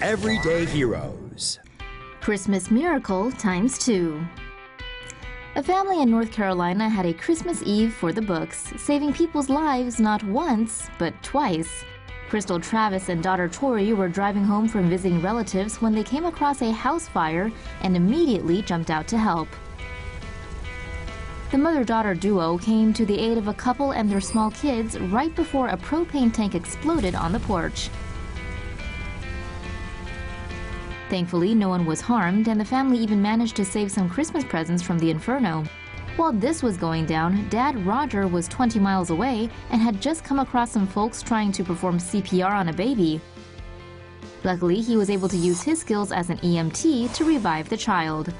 everyday heroes. Christmas miracle ×2. A family in North Carolina had a Christmas Eve for the books, saving people's lives not once, but twice. Crystal Travis and daughter Tori were driving home from visiting relatives when they came across a house fire and immediately jumped out to help. The mother-daughter duo came to the aid of a couple and their small kids right before a propane tank exploded on the porch. Thankfully, no one was harmed, and the family even managed to save some Christmas presents from the inferno. While this was going down, Dad Roger was 20 miles away and had just come across some folks trying to perform CPR on a baby. Luckily, he was able to use his skills as an EMT to revive the child.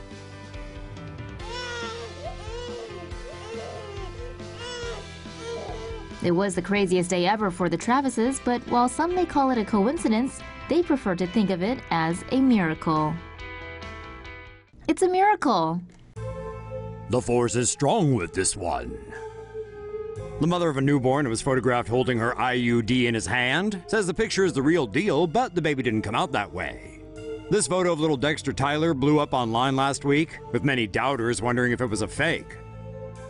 It was the craziest day ever for the Travises, but while some may call it a coincidence, they prefer to think of it as a miracle. It's a miracle! The force is strong with this one. The mother of a newborn who was photographed holding her IUD in his hand says the picture is the real deal, but the baby didn't come out that way. This photo of little Dexter Tyler blew up online last week, with many doubters wondering if it was a fake.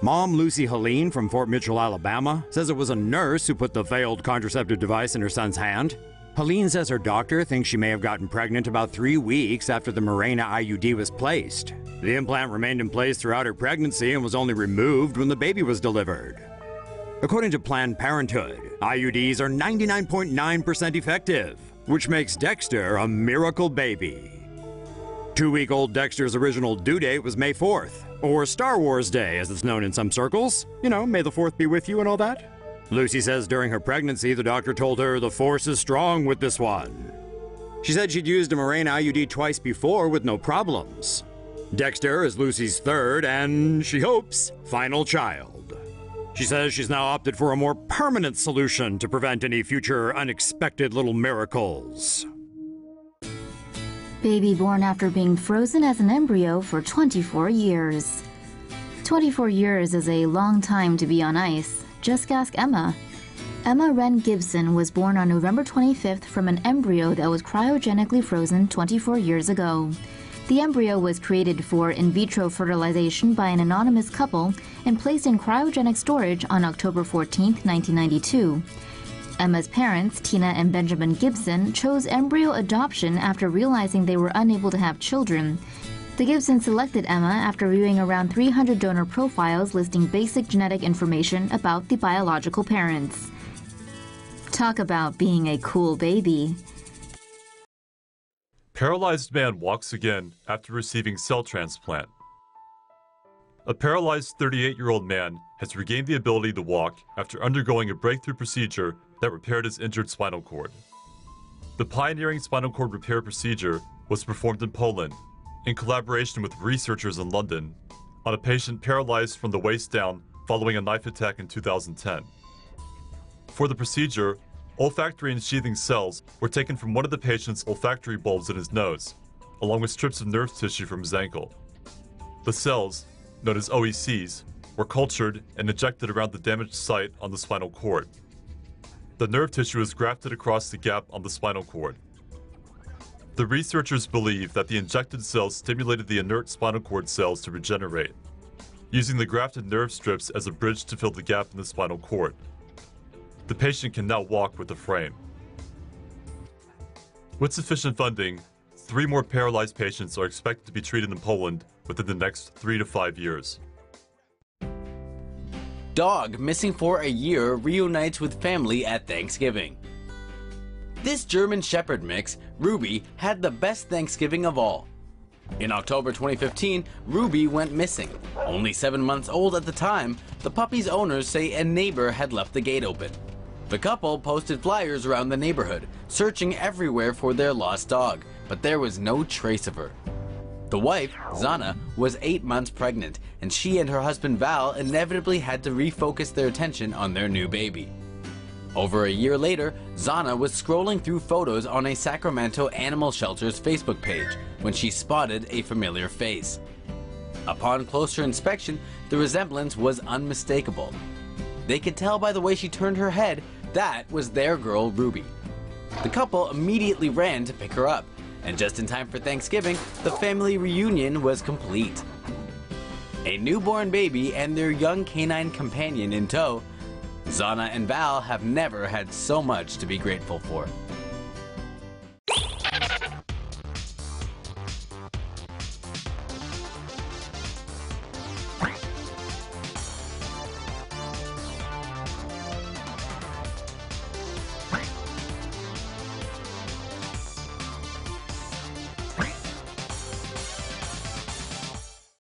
Mom Lucy Helene from Fort Mitchell, Alabama, says it was a nurse who put the failed contraceptive device in her son's hand. Helene says her doctor thinks she may have gotten pregnant about 3 weeks after the Mirena IUD was placed. The implant remained in place throughout her pregnancy and was only removed when the baby was delivered. According to Planned Parenthood, IUDs are 99.9% effective, which makes Dexter a miracle baby. 2-week-old Dexter's original due date was May 4th, or Star Wars Day as it's known in some circles. You know, May the 4th be with you and all that. Lucy says during her pregnancy, the doctor told her the force is strong with this one. She said she'd used a Mirena IUD twice before with no problems. Dexter is Lucy's third and, she hopes, final child. She says she's now opted for a more permanent solution to prevent any future unexpected little miracles. Baby born after being frozen as an embryo for 24 years. 24 years is a long time to be on ice. Just ask Emma. Emma Wren Gibson was born on November 25th from an embryo that was cryogenically frozen 24 years ago. The embryo was created for in vitro fertilization by an anonymous couple and placed in cryogenic storage on October 14, 1992. Emma's parents, Tina and Benjamin Gibson, chose embryo adoption after realizing they were unable to have children. The Gibsons selected Emma after viewing around 300 donor profiles listing basic genetic information about the biological parents. Talk about being a cool baby. Paralyzed man walks again after receiving cell transplant. A paralyzed 38-year-old man has regained the ability to walk after undergoing a breakthrough procedure that repaired his injured spinal cord. The pioneering spinal cord repair procedure was performed in Poland, in collaboration with researchers in London, on a patient paralyzed from the waist down following a knife attack in 2010. For the procedure, olfactory and sheathing cells were taken from one of the patient's olfactory bulbs in his nose, along with strips of nerve tissue from his ankle. The cells, known as OECs, were cultured and injected around the damaged site on the spinal cord. The nerve tissue is grafted across the gap on the spinal cord. The researchers believe that the injected cells stimulated the inert spinal cord cells to regenerate, using the grafted nerve strips as a bridge to fill the gap in the spinal cord. The patient can now walk with a frame. With sufficient funding, 3 more paralyzed patients are expected to be treated in Poland within the next 3 to 5 years. Dog missing for a year reunites with family at Thanksgiving. This German Shepherd mix, Ruby, had the best Thanksgiving of all. In October 2015, Ruby went missing. Only 7 months old at the time, the puppy's owners say a neighbor had left the gate open. The couple posted flyers around the neighborhood, searching everywhere for their lost dog, but there was no trace of her. The wife, Zana, was 8 months pregnant, and she and her husband Val inevitably had to refocus their attention on their new baby. Over a year later, Zana was scrolling through photos on a Sacramento animal shelter's Facebook page when she spotted a familiar face. Upon closer inspection, the resemblance was unmistakable. They could tell by the way she turned her head that was their girl Ruby. The couple immediately ran to pick her up, And just in time for Thanksgiving, the family reunion was complete. A newborn baby and their young canine companion in tow, Zana and Val have never had so much to be grateful for.